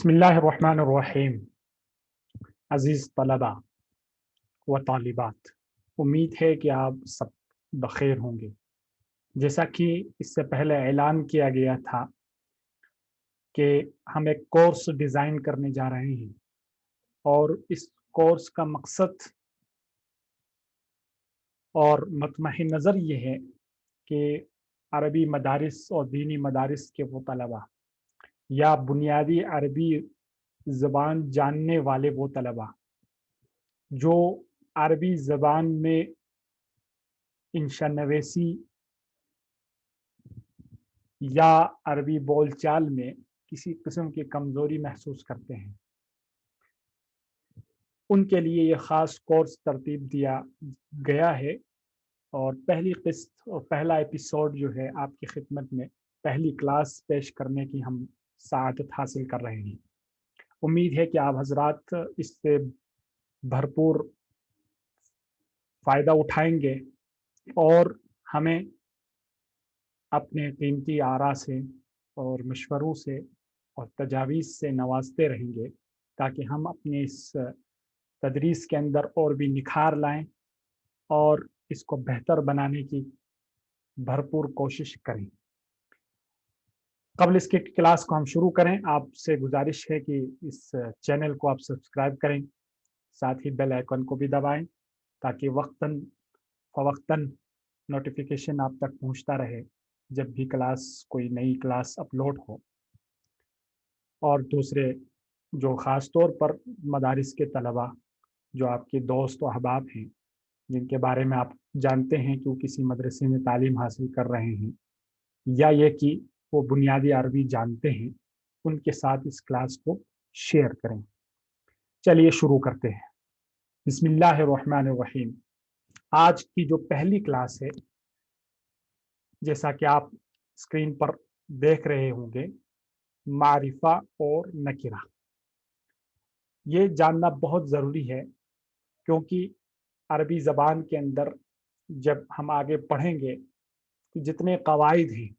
बिस्मिल्लाहिर्रहमानिर्रहीम। अज़ीज़ तलबा व तालिबात, उम्मीद है कि आप सब बख़ैर होंगे। जैसा कि इससे पहले ऐलान किया गया था कि हम एक कोर्स डिज़ाइन करने जा रहे हैं और इस कोर्स का मकसद और मतमह नज़र ये है कि अरबी मदारिस और दीनी मदारिस के वो तलबा या बुनियादी अरबी ज़बान जानने वाले वो तलबा जो अरबी ज़बान में इंशा नवेसी या अरबी बोलचाल में किसी किस्म की कमज़ोरी महसूस करते हैं, उनके लिए ये ख़ास कोर्स तरतीब दिया गया है। और पहली किस्त और पहला एपिसोड जो है आपकी खिदमत में पहली क्लास पेश करने की हम सआदत हासिल कर रहे हैं। उम्मीद है कि आप हजरात इससे भरपूर फ़ायदा उठाएंगे और हमें अपने कीमती आरा से और मशवरों से और तजावीज़ से नवाजते रहेंगे ताकि हम अपने इस तदरीस के अंदर और भी निखार लाएं और इसको बेहतर बनाने की भरपूर कोशिश करें। कबल इसके क्लास को हम शुरू करें, आपसे गुजारिश है कि इस चैनल को आप सब्सक्राइब करें, साथ ही बेल आइकन को भी दबाएं ताकि वक्तन फ़वक्तन नोटिफिकेशन आप तक पहुंचता रहे जब भी कोई नई क्लास अपलोड हो। और दूसरे जो ख़ास तौर पर मदारिस के तलबा जो आपके दोस्त व अहबाब हैं, जिनके बारे में आप जानते हैं कि वो किसी मदरसे में तालीम हासिल कर रहे हैं या ये कि वो बुनियादी अरबी जानते हैं, उनके साथ इस क्लास को शेयर करें। चलिए शुरू करते हैं। बिस्मिल्लाहिर्रहमानिर्रहीम। आज की जो पहली क्लास है, जैसा कि आप स्क्रीन पर देख रहे होंगे, मारिफा और नकिरा। ये जानना बहुत ज़रूरी है क्योंकि अरबी ज़बान के अंदर जब हम आगे पढ़ेंगे कि जितने कवायद हैं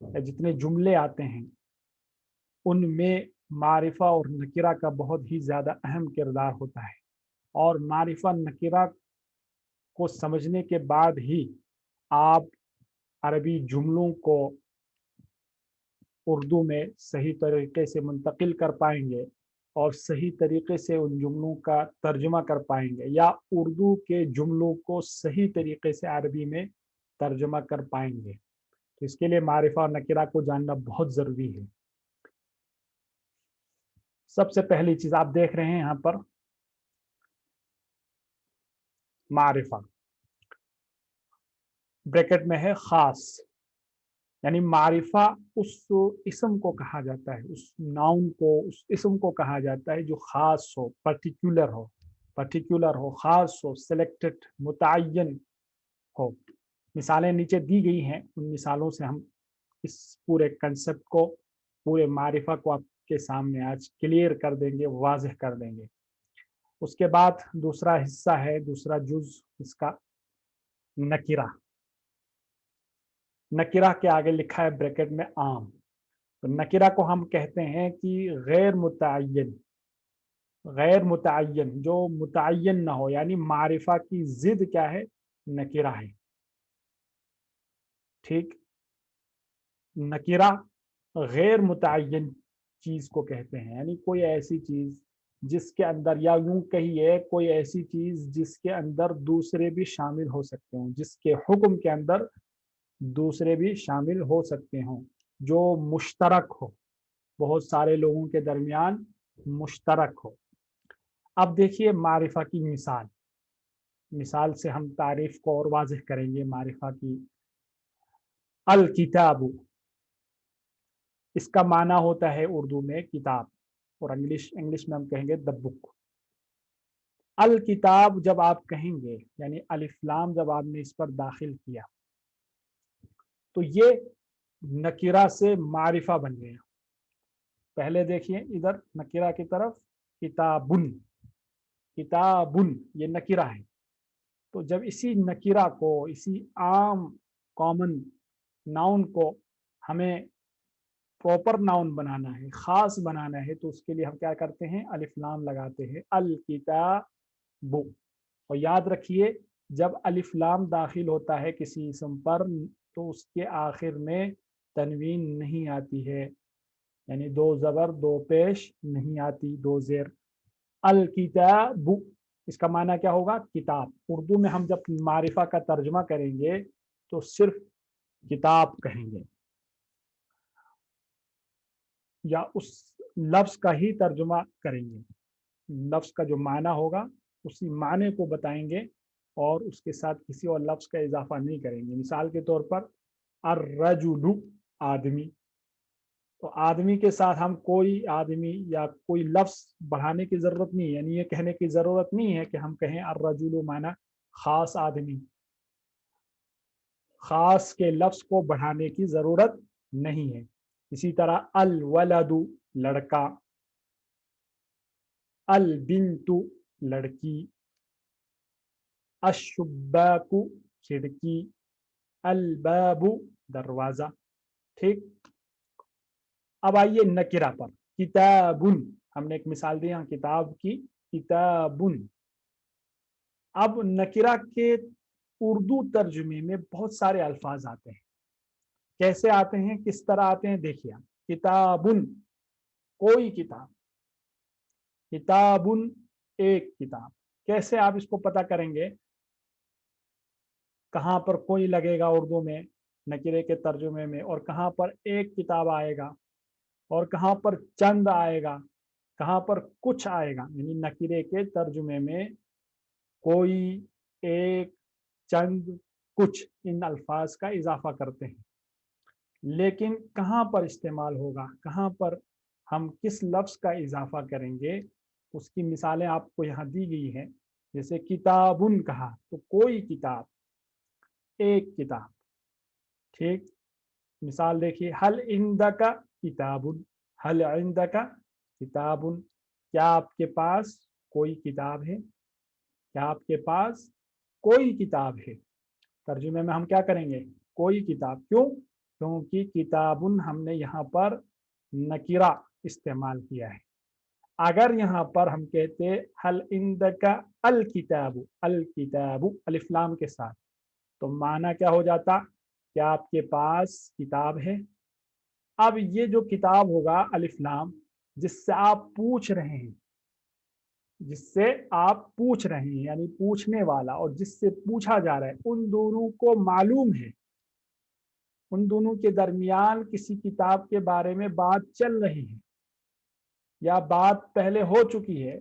या जितने जुमले आते हैं, उनमें मारिफा और नकिरा का बहुत ही ज़्यादा अहम किरदार होता है। और मारिफा नकिरा को समझने के बाद ही आप अरबी जुमलों को उर्दू में सही तरीके से मुंतकिल कर पाएंगे और सही तरीके से उन जुमलों का तर्जुमा कर पाएंगे या उर्दू के जुमलों को सही तरीके से अरबी में तर्जुमा कर पाएंगे। तो इसके लिए मारिफा और नकिरा को जानना बहुत ज़रूरी है। सबसे पहली चीज़ आप देख रहे हैं यहाँ पर मारिफा, ब्रैकेट में है ख़ास, यानी मारिफा उस इसम को कहा जाता है, उस नाउन को, उस इसम को कहा जाता है जो ख़ास हो, पर्टिकुलर हो, ख़ास हो, सिलेक्टेड, मुतअय्यन हो। मिसालें नीचे दी गई हैं, उन मिसालों से हम इस पूरे कंसेप्ट को, पूरे मारिफा को आपके सामने आज क्लियर कर देंगे, वाज़ेह कर देंगे। उसके बाद दूसरा हिस्सा है, दूसरा जुज़ इसका नकिरा। नकिरा के आगे लिखा है ब्रैकेट में आम। तो नकिरा को हम कहते हैं कि गैर मुतअय्यन, जो मुतअय्यन ना हो, यानी मारिफा की जिद क्या है, नकिरा है। ठीक, नकिरा गैर मुतअय्यन चीज को कहते हैं, यानी कोई ऐसी चीज जिसके अंदर, या यूं कहिए कोई ऐसी चीज जिसके अंदर दूसरे भी शामिल हो सकते हों, जिसके हुक्म के अंदर दूसरे भी शामिल हो सकते हों, जो मुश्तरक हो, बहुत सारे लोगों के दरमियान मुश्तरक हो। अब देखिए मारिफा की मिसाल से हम तारीफ को और वाज़ेह करेंगे मारिफा की। अल किताबु, इसका माना होता है उर्दू में किताब, और इंग्लिश में हम कहेंगे द बुक। अल किताब जब आप कहेंगे, यानी अलिफ लाम जब आपने इस पर दाखिल किया, तो ये नकिरा से मारिफा बन गया। पहले देखिए इधर नकिरा की तरफ, किताबुन, किताबुन ये नकिरा है। तो जब इसी नकिरा को, इसी आम कॉमन नाउन को हमें प्रॉपर नाउन बनाना है, खास बनाना है, तो उसके लिए हम क्या करते हैं, अलिफ लाम लगाते हैं, अल किताबु। और याद रखिए जब अलिफ लाम दाखिल होता है किसी इसम पर तो उसके आखिर में तनवीन नहीं आती है, यानी दो जबर दो पेश नहीं आती, दो जेर। अल किताबु इसका माना क्या होगा, किताब। उर्दू में हम जब मारिफा का तर्जुमा करेंगे तो सिर्फ किताब कहेंगे, या उस लफ्ज का ही तर्जुमा करेंगे, लफ्ज का जो माना होगा उसी माने को बताएंगे और उसके साथ किसी और लफ्ज का इजाफा नहीं करेंगे। मिसाल के तौर पर अर्रजुलु आदमी, तो आदमी के साथ हम कोई आदमी या कोई लफ्ज बढ़ाने की जरूरत नहीं है, यानी ये कहने की जरूरत नहीं है कि हम कहें अर्रजुलु माना खास आदमी, खास के लफ्ज को बढ़ाने की जरूरत नहीं है। इसी तरह अल वलदु लड़का, अल बिन्तु लड़की, अशुब्बाकु खिड़की, अल बाबु दरवाजा। ठीक, अब आइए नकिरा पर, किताबुन, हमने एक मिसाल दी यहाँ किताब की, किताबुन। अब नकिरा के उर्दू तर्जुमे में बहुत सारे अल्फाज आते हैं, कैसे आते हैं, किस तरह आते हैं, देखिए आप, किताबुन कोई किताब, किताबुन एक किताब। कैसे आप इसको पता करेंगे, कहाँ पर कोई लगेगा उर्दू में नकिरे के तर्जुमे में, और कहाँ पर एक किताब आएगा, और कहाँ पर चंद आएगा, कहाँ पर कुछ आएगा। यानी नकिरे के तर्जुमे में कोई, एक, चंद, कुछ, इन अल्फाज का इजाफा करते हैं, लेकिन कहाँ पर इस्तेमाल होगा, कहाँ पर हम किस लफ्ज का इजाफा करेंगे, उसकी मिसालें आपको यहाँ दी गई हैं। जैसे किताबुन कहा तो कोई किताब, एक किताब। ठीक, मिसाल देखिए, हल इंदका किताबुन, हल इंदका किताबुन, क्या आपके पास कोई किताब है, क्या आपके पास कोई किताब है। तर्जुमे में हम क्या करेंगे, कोई किताब। क्यों, क्योंकि किताबुन हमने यहाँ पर नकिरा इस्तेमाल किया है। अगर यहाँ पर हम कहते हल इंदका अल किताबु, अल किताबु अलिफ लाम के साथ, तो माना क्या हो जाता, क्या आपके पास किताब है। अब ये जो किताब होगा अलिफ लाम, जिससे आप पूछ रहे हैं, जिससे आप पूछ रहे हैं, यानी पूछने वाला और जिससे पूछा जा रहा है, उन दोनों को मालूम है, उन दोनों के दरमियान किसी किताब के बारे में बात चल रही है या बात पहले हो चुकी है,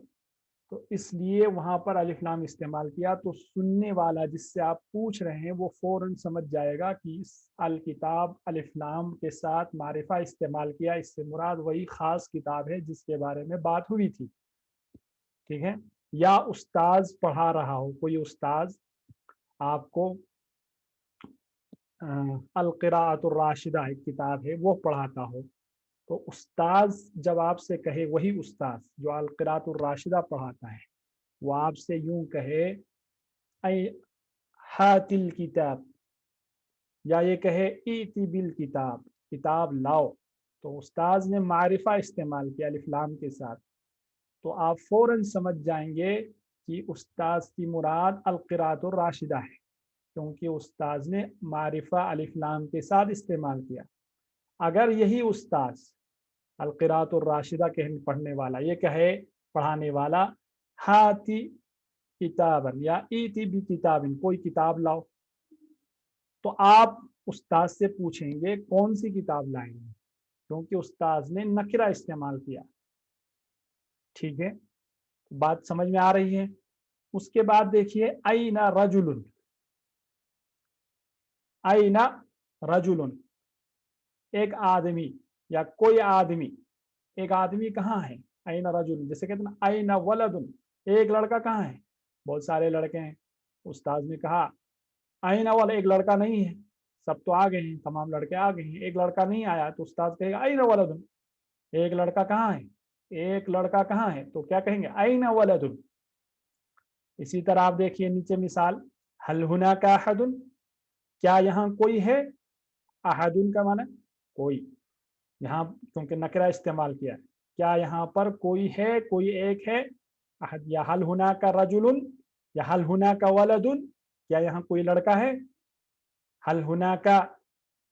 तो इसलिए वहां पर अलिफ लाम इस्तेमाल किया। तो सुनने वाला जिससे आप पूछ रहे हैं वो फौरन समझ जाएगा कि इस अल किताब अलिफ लाम के साथ मारिफा इस्तेमाल किया, इससे मुराद वही खास किताब है जिसके बारे में बात हुई थी। ठीक है, या उस्ताज पढ़ा रहा हो, कोई उस्ताज आपको अल क़िराअतुर राशिदा एक किताब है वो पढ़ाता हो, तो उस्ताज जब आपसे कहे, वही उस्ताज जो अल क़िराअतुर राशिदा पढ़ाता है, वो आपसे यूं कहे ऐ हातिल किताब, या ये कहे इति बिल किताब, किताब लाओ, तो उस्ताज ने मारिफा इस्तेमाल किया अलिफ लाम के साथ, तो आप फौरन समझ जाएंगे कि उस्ताज की मुराद अल क़िराअतुर राशिदा है, क्योंकि उस्ताज ने मारिफा अलिफ लाम के साथ इस्तेमाल किया। अगर यही उस्ताज अल क़िराअतुर राशिदा के पढ़ने वाला ये कहे, पढ़ाने वाला, हाती किताबन या इति बि किताबिन, कोई किताब लाओ, तो आप उस्ताद से पूछेंगे कौन सी किताब लाएंगे, क्योंकि उस्ताद ने नकिरा इस्तेमाल किया। ठीक है, बात समझ में आ रही है। उसके बाद देखिए आईना रजुलुन, आईना रजुलुन, एक आदमी या कोई आदमी, एक आदमी कहाँ है, आईना रजुलुन। जैसे कहते ना आईना वलदुन, एक लड़का कहाँ है, बहुत सारे लड़के हैं। उस्ताद ने कहा आईना वाला, एक लड़का नहीं है, सब तो आ गए हैं, तमाम लड़के आ गए हैं, एक लड़का नहीं आया, तो उस्ताद कहेगा आईना वलदुन, एक लड़का कहाँ है, एक लड़का कहाँ है, तो क्या कहेंगे आईना वलदुन। इसी तरह आप देखिए नीचे मिसाल, हल हुनाका अहदुन, क्या यहाँ कोई है, अहदुन का माना कोई, यहाँ क्योंकि नकरा इस्तेमाल किया है, क्या यहाँ पर कोई है, कोई एक है, या हल हुना का रजुलुन, या हल हुना का वलदुन, क्या यहाँ कोई लड़का है, हल हुना का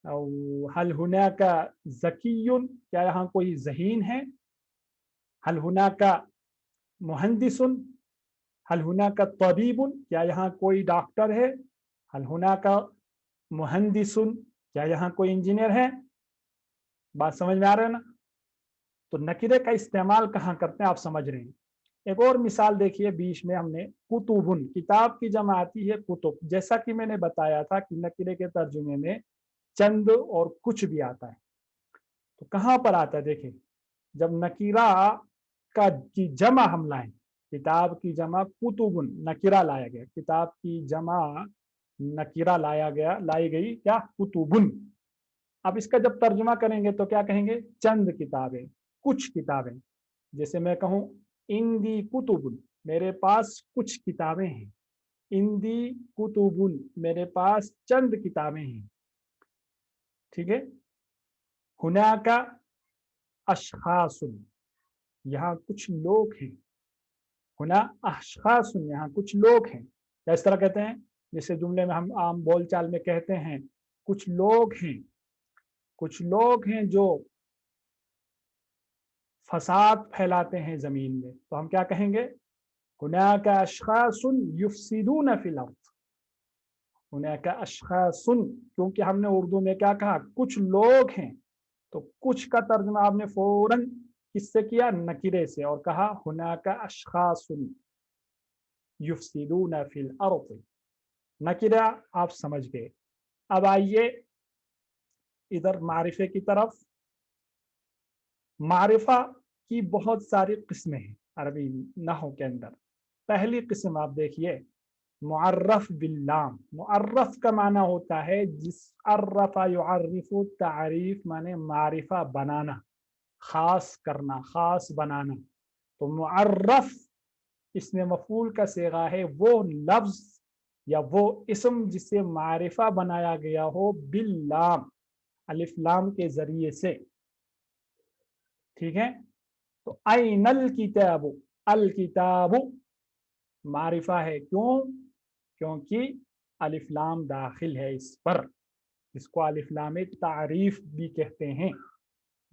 हल हुना का जकीयुन, क्या यहाँ कोई जहीन है, हल हुना का मुहंदिसुन, हल हुना का तबीबुन, क्या यहाँ कोई डॉक्टर है, हल हुना का मुहंदिसुन, क्या यहाँ कोई इंजीनियर है। बात समझ में आ रहा है ना। तो नकीरे का इस्तेमाल कहाँ करते हैं आप समझ रहे हैं। एक और मिसाल देखिए, बीच में हमने कुतुबुन, किताब की जमा आती है कुतुब, जैसा कि मैंने बताया था कि नकीरे के तर्जुमे में चंद और कुछ भी आता है। तो कहाँ पर आता है देखिए, जब नकीरा का की जमा हम लाएं, किताब की जमा कुतुबुन नकीरा लाया गया, किताब की जमा नकीरा लाई गई क्या, कुतुबुन। अब इसका जब तर्जुमा करेंगे तो क्या कहेंगे, चंद किताबें, कुछ किताबें। जैसे मैं कहूं इंदी कुतुबुन, मेरे पास कुछ किताबें हैं, इंदी कुतुबुन, मेरे पास चंद किताबें हैं। ठीक है। हुना का अशखासुन, यहाँ कुछ लोग हैं, हुना अशखासुन, यहाँ कुछ लोग हैं। या इस तरह कहते हैं, जैसे जुमले में हम आम बोलचाल में कहते हैं कुछ लोग हैं, कुछ लोग हैं जो फसाद फैलाते हैं जमीन में, तो हम क्या कहेंगे, हुनाका अशखासुन युफसिदून फिल अर्द, हुनाका अशखासुन, क्योंकि हमने उर्दू में क्या कहा, कुछ लोग हैं, तो कुछ का तर्जुमा आपने फौरन किससे किया, नकीरे से, और कहा हुनाका अशखासुन युफसिदून फिल अर्द। नकीरा आप समझ गए। अब आइए इधर मारिफे की तरफ। मारिफा की बहुत सारी किस्में हैं अरबी नहव के अंदर। पहली किस्म आप देखिए, मुअर्रफ बिल्लाम। मुअर्रफ का माना होता है जिस अर्रफा युअर्रिफु, तारीफ माने मारिफा बनाना, खास करना, खास बनाना। तो मुअर्रफ इसमें मफूल का सेगा है, वो लफ्ज या वो इसम जिसे मारिफा बनाया गया हो बिल्लाम, अलिफ लाम के जरिए से। ठीक है। तो ऐनल किताबु, अल किताबु मारिफा है, क्यों, क्योंकि अलिफ लाम दाखिल है इस पर, इसको अलिफ लाम तारीफ भी कहते हैं।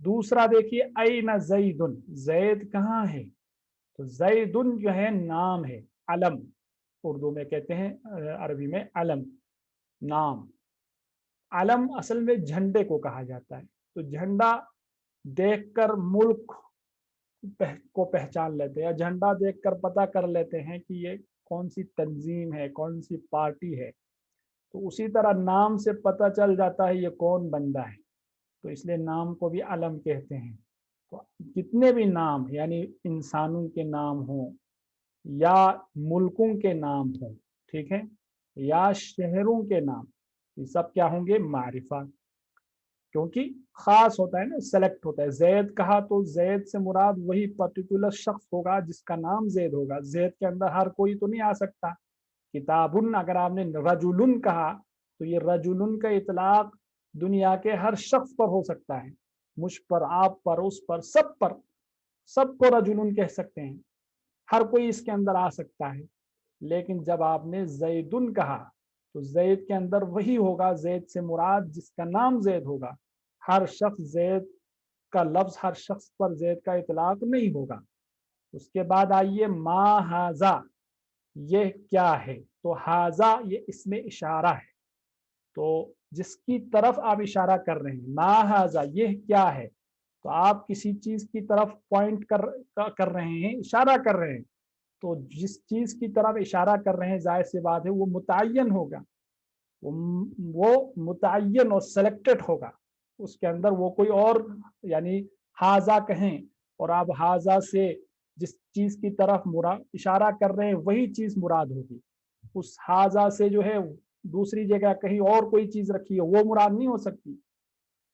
दूसरा देखिए, ऐन जैदुन, जैद कहाँ है, तो जैदुन जो है नाम है, अलम, उर्दू में कहते हैं, अरबी में अलम, नाम। अलम असल में झंडे को कहा जाता है। तो झंडा देखकर मुल्क को पहचान लेते हैं, या झंडा देखकर पता कर लेते हैं कि ये कौन सी तंजीम है, कौन सी पार्टी है। तो उसी तरह नाम से पता चल जाता है ये कौन बंदा है, तो इसलिए नाम को भी अलम कहते हैं। तो कितने भी नाम, यानी इंसानों के नाम हो या मुल्कों के नाम हो, ठीक है, या शहरों के नाम, ये सब क्या होंगे, मारिफा। क्योंकि खास होता है ना, सेलेक्ट होता है। जैद कहा तो जैद से मुराद वही पर्टिकुलर शख्स होगा जिसका नाम जैद होगा, जैद के अंदर हर कोई तो नहीं आ सकता। किताबुन अगर आपने रजुलुन कहा तो ये रजुलुन का इतलाक दुनिया के हर शख्स पर हो सकता है, मुझ पर, आप पर, उस पर, सब पर, सबको रजुलुन कह सकते हैं, हर कोई इसके अंदर आ सकता है। लेकिन जब आपने जैदुन कहा तो जैद के अंदर वही होगा, जैद से मुराद जिसका नाम जैद होगा। हर शख्स जैद का लफ्ज, हर शख्स पर जैद का इतलाक नहीं होगा। उसके बाद आइए मा हाजा, ये क्या है, तो हाजा ये इसमें इशारा है, तो जिसकी तरफ आप इशारा कर रहे हैं, मा हाजा ये क्या है, तो आप किसी चीज की तरफ पॉइंट कर रहे हैं, इशारा कर रहे हैं। तो जिस चीज की तरफ इशारा कर रहे हैं, जाहिर सी बात है वो मुतय्यन होगा, वो मुतय्यन और सेलेक्टेड होगा। उसके अंदर वो कोई और, यानी हाजा कहें और आप हाजा से जिस चीज की तरफ मुराद इशारा कर रहे हैं वही चीज मुराद होगी। उस हाजा से जो है दूसरी जगह कहीं और कोई चीज रखी है वो मुराद नहीं हो सकती।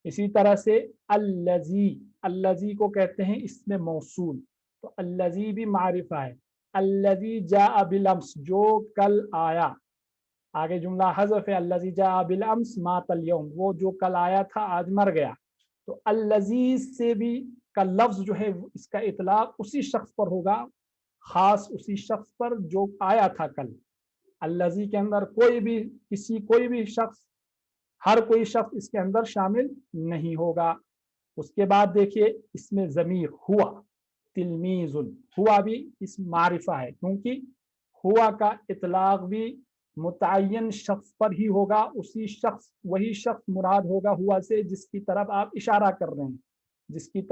इसी तरह से अल्लजी, अल्लजी को कहते हैं इसमें मौसूल, तो अल्लजी भी मारिफा है। अल्लजी जा बिल अम्स, जो कल आया, आगे जुमला हज़फ है, अल्लजी जा बिल अम्स मातल यौम, वो जो कल आया था आज मर गया। तो अल्लज़ी से भी का लफ्ज जो है इसका इतलाक उसी शख्स पर होगा, खास उसी शख्स पर जो आया था कल। अल्लज़ी के अंदर कोई भी शख्स, हर कोई शख्स इसके अंदर शामिल नहीं होगा। उसके बाद देखिए इसमें ज़मीर हुआ, तिलमीज़ुन, हुआ भी इस मारिफा है, क्योंकि हुआ का इतलाक भी मुतय्यन शख्स पर ही होगा, वही शख्स मुराद होगा हुआ से जिसकी तरफ आप इशारा कर रहे हैं, जिसकी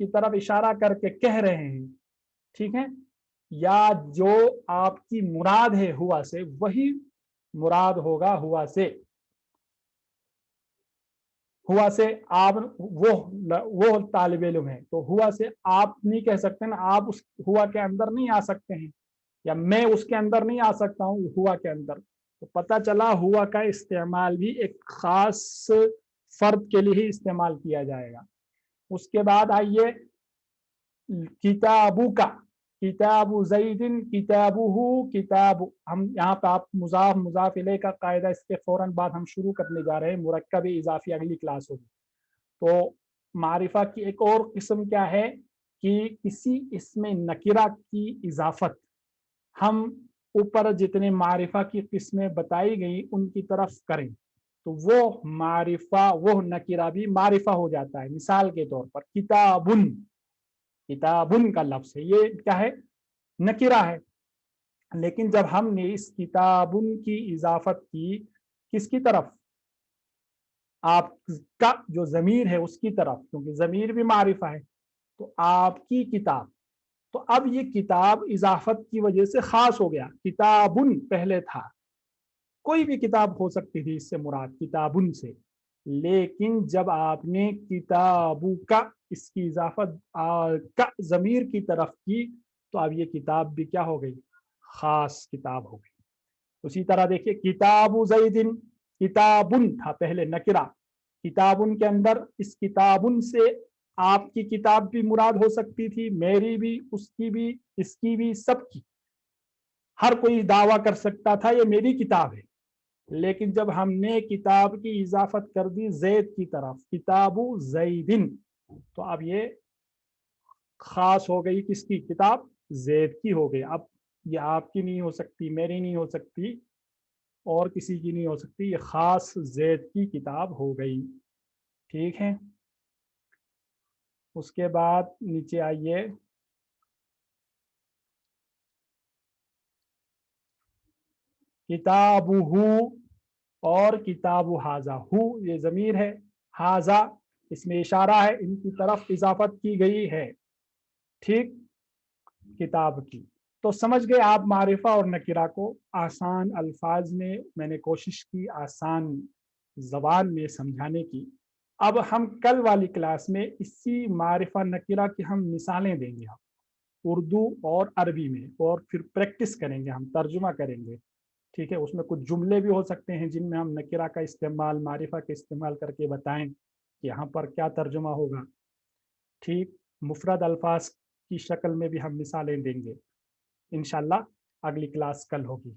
तरफ इशारा करके कह रहे हैं, ठीक है, या जो आपकी मुराद है हुआ से, वही मुराद होगा हुआ से। हुआ से आप वो तालिब इल्म है, तो हुआ से आप नहीं कह सकते ना, आप उस हुआ के अंदर नहीं आ सकते हैं, या मैं उसके अंदर नहीं आ सकता हूँ हुआ के अंदर। तो पता चला हुआ का इस्तेमाल भी एक खास फर्द के लिए ही इस्तेमाल किया जाएगा। उसके बाद आइए किताबू का, किताबु ज़ैदिन, किताबुहु, किताबु, हम यहाँ पे आप मुज़ाफ मुज़ाफ इलैह का कायदा इसके फौरन बाद हम शुरू करने जा रहे हैं, मुरक्कब इजाफी अगली क्लास होगी। तो मारिफा की एक और किस्म क्या है कि किसी इसमें नकिरा की इजाफत हम ऊपर जितने मारिफा की किस्में बताई गई उनकी तरफ करें, तो वो मारिफा, वो नकिरा भी मारिफा हो जाता है। मिसाल के तौर पर किताबुन, किताबुन का लफ्ज है, ये क्या है, नकिरा है, लेकिन जब हमने इस किताबुन की इजाफत की किसकी तरफ, आपका जो जमीर है उसकी तरफ, क्योंकि जमीर भी मारिफा है, तो आपकी किताब, तो अब ये किताब इजाफत की वजह से खास हो गया, किताबुन पहले था, कोई भी किताब हो सकती थी इससे मुराद किताबुन से, लेकिन जब आपने किताबु का इसकी इजाफत का जमीर की तरफ की, तो अब ये किताब भी क्या हो गई, खास किताब हो गई। उसी तरह देखिए किताबु ज़ैदिन, किताबुन था पहले नकिरा, किताबुन के अंदर इस किताबुन से आपकी किताब भी मुराद हो सकती थी, मेरी भी, उसकी भी, इसकी भी, सबकी, हर कोई दावा कर सकता था ये मेरी किताब है। लेकिन जब हमने किताब की इजाफत कर दी जैद की तरफ, किताबु ज़ैदिन, तो अब ये खास हो गई, किसकी किताब, जैद की हो गई। अब ये आपकी नहीं हो सकती, मेरी नहीं हो सकती, और किसी की नहीं हो सकती, ये खास जैद की किताब हो गई, ठीक है। उसके बाद नीचे आइए, किताबुहु और किताबु हाजा, हु ये जमीर है, हाजा इसमें इशारा है, इनकी तरफ इजाफत की गई है, ठीक, किताब की। तो समझ गए आप मारिफा और नकिरा को आसान अल्फाज में, मैंने कोशिश की आसान जबान में समझाने की। अब हम कल वाली क्लास में इसी मारिफा नकिरा की हम मिसालें देंगे, हम उर्दू और अरबी में, और फिर प्रैक्टिस करेंगे, हम तर्जुमा करेंगे, ठीक है। उसमें कुछ जुमले भी हो सकते हैं जिनमें हम नकिरा का इस्तेमाल, मारिफा का इस्तेमाल करके बताएं कि यहाँ पर क्या तर्जुमा होगा, ठीक। मुफरद अल्फाज की शक्ल में भी हम मिसालें देंगे इंशाल्लाह। अगली क्लास कल होगी।